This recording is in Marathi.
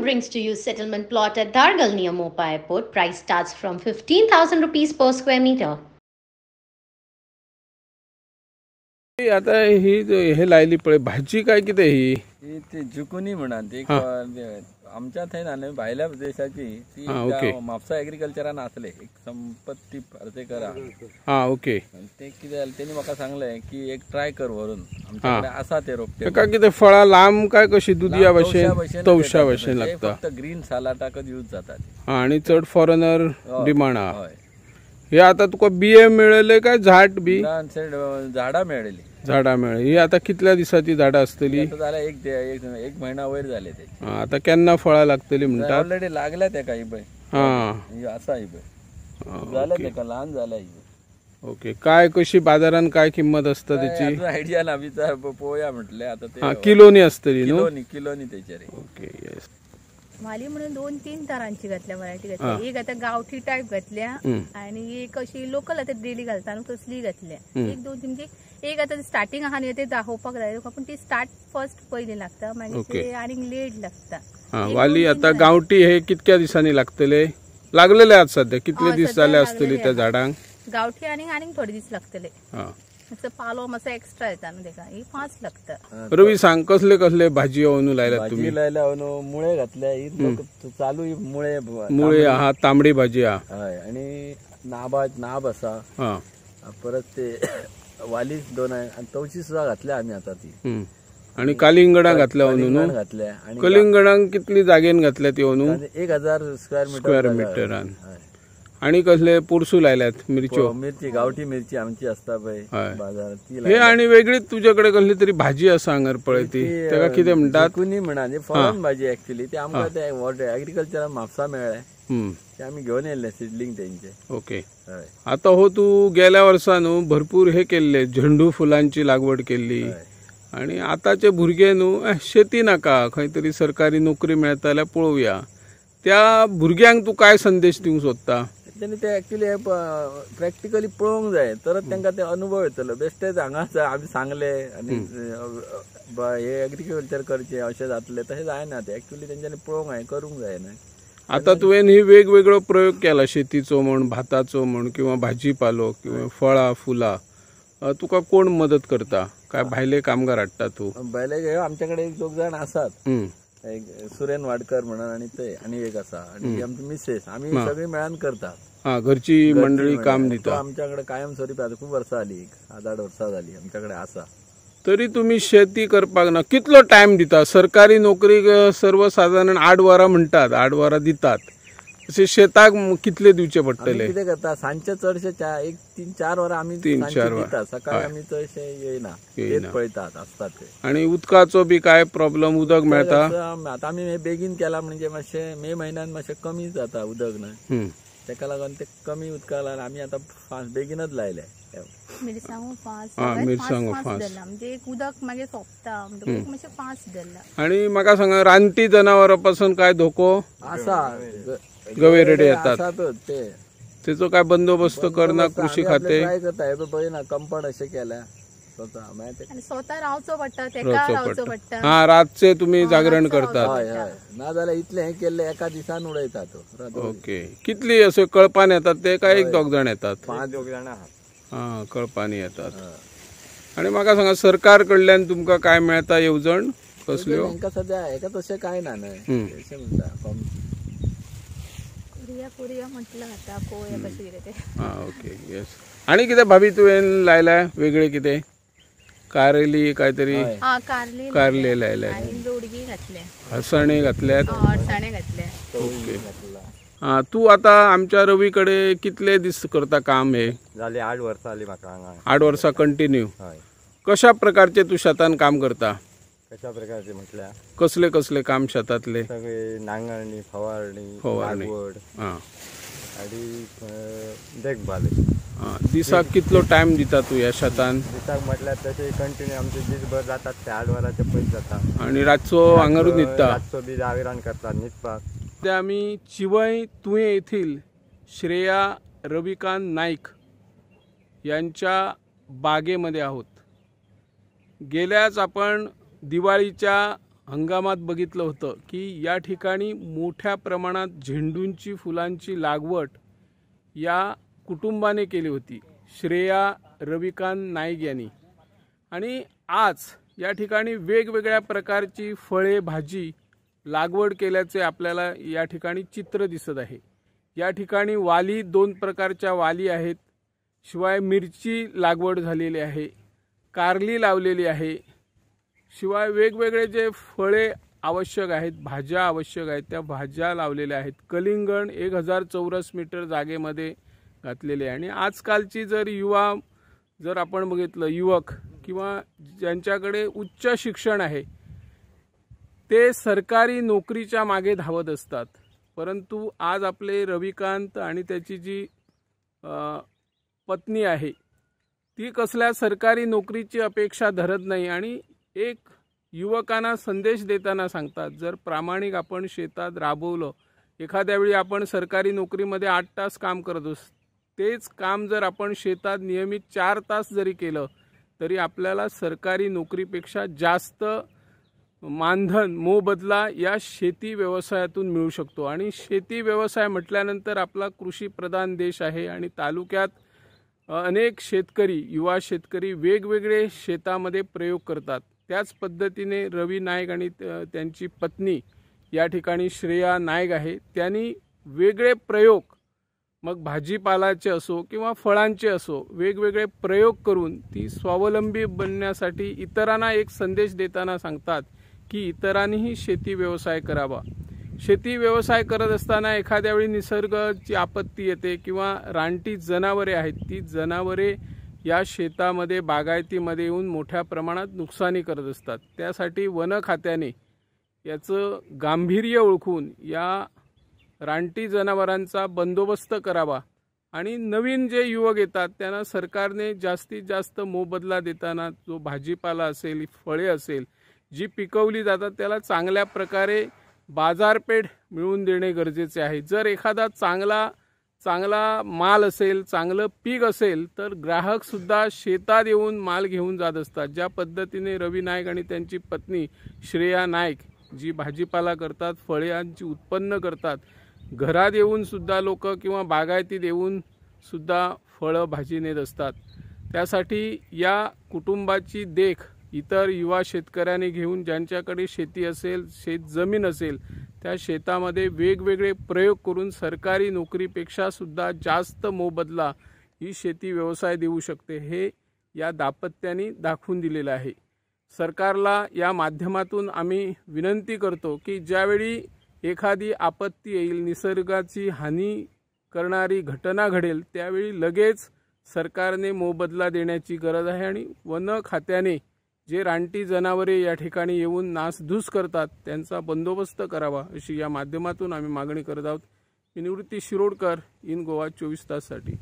brings to you settlement plot at Dargal near Mopa Airport. Price starts from 15,000 rupees per square meter. आता ही हे लायली पळय भाजी काय कितें ही ती जुकुनी म्हणा ती आमच्या थंय ना भायल्या देशाची ती म्हापसा एग्रीकल्चरान आसले एक संपत्ती पार्सेकरा ओके ते कितें जालें तेणी म्हाका सांगलें की एक ट्राय कर व्हरून आमच्याकडे आसा ते रोपटे ताका कितें फळां लांब काय कशी दुदया भशेन तवशा भशेन लागता फक्त ग्रीन सालाटाकच यूज जाता आणि चड फॉरेनर डिमांड आहा हे आता तुका बिये मेळले काय झाड बी झाडां मेळ्ळी झाडां मेळ्ळी ही आता कितल्या दिसाची झाडां असतली एक महिना वयर जाले ते आता केन्ना फळां लागतली म्हणटा ऑलरेडी लागल्या तेका ही पळय आसा ही पळय जाल्या तेका ल्हान जाल्या ही ओके काय कशी बाजारान काय किंमत असता त्याची आयडिया ना विचार पळोवया म्हटले आता ते किलोनी असतली किलोनी तेचेर ओके येस माली म्हणून 2-3 तरांची घातल्या व्हरायटी घातल्या एक आता गावठी टाइप घातल्या आणि एक अशी लोकल आता डेली घालता तसली घातल्या एक दोन म्हणजे एक आता स्टार्टिंग आहा न्ही ते दाखोवपाक जाय पण ती स्टार्ट फर्स्ट पयली लागता मागीर ते आनी लेट लागता वाली आता गावठी हे कितक्या दिसांनी लागतले लागलेले आहात सध्या कितले दीस जाले असतली त्या झाडांक गावठी आनी थोडे दीस लागतले पालो मातसो एक्स्ट्रा येता न्हू तेका ही 5 लागता रवी सांग कसले कसले भाजी ओनू लायल्यात तुम्ही लायल्या मुळे घातल्या ही चालू मुळे आहा तांबडी भाजी आहा हय आणि नाब आसा परत ते वाली 2 आणि तवशी सुद्धा घातल्या आम्ही आता ती आणि कलिंगडां घातल्या ओनू घातल्या आणि कलिंगडांक कितली जागेन घातल्या ती ओनू 1000 स्क्वेअर मिटरान आणि कसले पुरसू लायल्यात मिरची गावठी मिरची आमची असता पळय बाजारात हे आणि वेगळीच तुझ्याकडे कसली तरी भाजी आसा हांगर पळय ती तेका कितें म्हणटात कुनी म्हणा फॉरेन भाजी एक्चुअली ते आमकां ते एग्रीकल्चरान म्हापसा मेळ्ळे ते आम्ही घेऊन येयले सिडलिंग तेंचे ओके आता हो तू गेल्या वर्सा न्हू भरपूर हे केल्ले झेंडू फुलांची लागवड केल्ली आणि आताचे भुरगे न्हू शेती नाका खंय तरी सरकारी नोकरी मेळता जाल्यार पळोवया त्या भुरग्यांक तू काय संदेश दिवंक सोदता त्यांनी ते एक्चुअली प्रॅक्टिकली पळोवंक जाय तरच तांकां ते अनुभव येतलो बेश्टेच हांगा आमी सांगले आनी हे एग्रीकल्चर करचे अशें जातले तशें जायना ते एक्चुअली तेंच्यांनी पळोवंक जाय करूंक जाय न्हय आता तुवें ही वेगवेगळो प्रयोग केला शेतीचो म्हण भाताचो म्हण किंवा भाजीपालो किंवा फळां फुलां तुका कोण मदत करता काय भायले कामगार हाडटा तू भायले आमच्याकडे एक 2 जाण आसात एक सुरेन वाडकर म्हणून आणि ते आणि एक आसा आणि आमची मिसेस आम्ही सगळी मेळून करतात घरची मंडळी काम दिता आमच्याकडे कायमस्वरूपी आता खूप वर्सां जाली 7-8 वर्सां जाली आमच्याकडे आसा तरी तुम्ही शेती करपाक ना कितलो टाइम दिता सरकारी नोकरीक सर्वसाधारण 8 वरां म्हणटात 8 वरां दितात अशें शेताक कितले दिवचे पडटले कितें करता सांजचे चडशे 3-4 वरां आमी 3-4 वरां सकाळी आमी तशे येयना तेच पळयतात आसतात ते आणि उदकाचो बी काय प्रॉब्लेम उदक मेळता आता आमी बेगीन केला म्हणजे मातशे मे म्हयन्यान मातशे कमी जाता उदक न्हय तेका लागून ते कमी उदका लागून आमी आता बेगीनच लायले मिरसांगो फास्ट म्हणजे एक उदक मागीर सोंपता मातशें फास्ट धरला आणि म्हाका सांगा रानटी जनावरां पासून काय धोको आसा गवेरेडे येतात तेचो काय बंदोबस्त करना कृषी खाते ट्राय करता हे पळयना कंपाऊंड अशें केल्या स्वतः रावचो पडटा तेका रावचो पडटा रातचे तुम्ही जागरण करतात ना जाल्यार इतले हे केल्ले एका दिसान उडयता तो ओके कितली अशे कळपान येतात ते काय 1-2 जाण येतात 5 जाण आहात कळपानी येतात आणि म्हाका सांगा सरकार कडल्यान तुमकां काय मेळता येवजण कसल्यो तांकां सध्या हेका तशें काय ना न्हय अशें म्हणटा पुरिया म्हटलं आता पोया कशी कितें ते ओके येस आणि कितें भाभी तुवें लायला वेगळे कितें कारली काहीतरी कारले लायल्या हरसाणे घातल्यात ओके तू आता आमच्या रवीकडे कितले दीस करता काम हे जाले 8 वर्सां जाली म्हाका हांगा 8 वर्सां कंटिन्यू कशा प्रकारचे तू शेतान काम करता कशा प्रकारचे म्हटल्यार कसले कसले काम शेतातले सगळे नांगरणी फवारणी लागवड आणि देखभाल दिसाक कितलो टाइम दिता तू या शेतान दिसाक म्हटल्यार तशें कंटिन्यू आमचे दीसभर जातात ते 8 वरांचे पयस जाता आणि रातचो हांगारूच न्हिदता रातचो बी जागरण करतात न्हिदपाक ते आम्ही चिवय तुवें येथील श्रेया रविकांत नाईक यांच्या बागेमध्ये आहोत गेल्याच आपण दिवाळीच्या हंगामात बघितलं होतं की या ठिकाणी मोठ्या प्रमाणात झेंडूंची फुलांची लागवड या कुटुंबाने केली होती, श्रेया रविकांत नाईक यांनी. आणि आज या ठिकाणी वेगवेगळ्या प्रकारची फळे भाजी लागवड केल्याचे आपल्याला या ठिकाणी चित्र दिसत आहे. या ठिकाणी वाली 2 प्रकारच्या वाली आहेत, शिवाय मिरची लागवड झालेली आहे, कारली लावलेली आहे, शिवाय वेगवेगळे जे फळे आवश्यक आहेत, भाज्या आवश्यक आहेत, त्या भाज्या लावलेल्या आहेत. कलिंगण 1000 चौरस मीटर जागेमध्ये घातलेले आहे. आणि आजकालची जर आपण बघितलं युवक किंवा ज्यांच्याकडे उच्च शिक्षण आहे ते सरकारी नोकरीच्या मागे धावत असतात, परंतु आज आपले रविकांत आणि त्याची जी पत्नी आहे ती कसल्या सरकारी नोकरीची अपेक्षा धरत नाही आणि एक युवकांना संदेश देताना सांगतात, जर प्रामाणिक आपण शेतात राबवलं, एखाद्या वेळी आपण सरकारी नोकरीमध्ये 8 तास काम करत असतो, तेच काम जर आपण शेतात नियमित 4 तास जरी केलं तरी आपल्याला सरकारी नोकरीपेक्षा जास्त मानधन मोबदला या शेती व्यवसायातून मिळू शकतो. आणि शेती व्यवसाय म्हटल्यानंतर आपला कृषी प्रधान देश आहे आणि तालुक्यात अनेक शेतकरी, युवा शेतकरी वेगवेगळे शेतामध्ये प्रयोग करतात. त्याच पद्धतीने रवी नाईक आणि त्यांची पत्नी या ठिकाणी श्रेया नाईक आहे, त्यांनी वेगळे प्रयोग, मग भाजीपालाचे असो किंवा फळांचे असो, वेगवेगळे प्रयोग करून ती स्वावलंबी बनण्यासाठी इतरांना एक संदेश देताना सांगतात की इतरांनीही शेती व्यवसाय करावा. शेती व्यवसाय करत असताना एखाद्या वेळी निसर्गाची आपत्ती येते किंवा रानटी जनावरे आहेत, ती जनावरे या शेतामध्ये बागायतीमध्ये येऊन मोठ्या प्रमाणात नुकसानी करत असतात. त्यासाठी वन खात्याने याचं गांभीर्य ओळखून या रानटी जनावरांचा बंदोबस्त करावा आणि नवीन जे युवक येतात त्यांना सरकारने जास्तीत जास्त मोबदला देताना जो भाजीपाला असेल, फळे असेल, जी पिकवली जातात त्याला चांगल्या प्रकारे बाजारपेठ मिळवून देणे गरजेचे आहे. जर एखादा चांगला माल असेल, चांगलं पीक असेल तर ग्राहक सुद्धा शेतात येऊन माल घेऊन जात असतात. ज्या पद्धतीने रवी नाईक आणि त्यांची पत्नी श्रेया नाईक जी भाजीपाला करतात, फळांची उत्पन्न करतात, घरात येऊन सुद्धा लोक किंवा बागायतीत येऊन सुद्धा फळं भाजी नेत असतात. त्यासाठी या कुटुंबाची देख इतर युवा शेतकऱ्यांनी घेऊन ज्यांच्याकडे शेती असेल, शेत जमीन असेल, त्या शेतामध्ये वेगवेगळे प्रयोग करून सरकारी नोकरीपेक्षा सुद्धा जास्त मोबदला ही शेती व्यवसाय देऊ शकते, हे या दाम्पत्याने दाखवून दिलेलं आहे. सरकारला या माध्यमातून आम्ही विनंती करतो की ज्यावेळी एखादी आपत्ती येईल, निसर्गाची हानी करणारी घटना घडेल, त्यावेळी लगेच सरकारने मोबदला देण्याची गरज आहे. आणि वन खात्याने जे रानटी जनावरे या ठिकाणी येऊन नासधूस करतात त्यांचा बंदोबस्त करावा, अशी या माध्यमातून आम्ही मागणी करत आहोत. मी निवृत्ती शिरोडकर, इन गोवा 24 ताससाठी.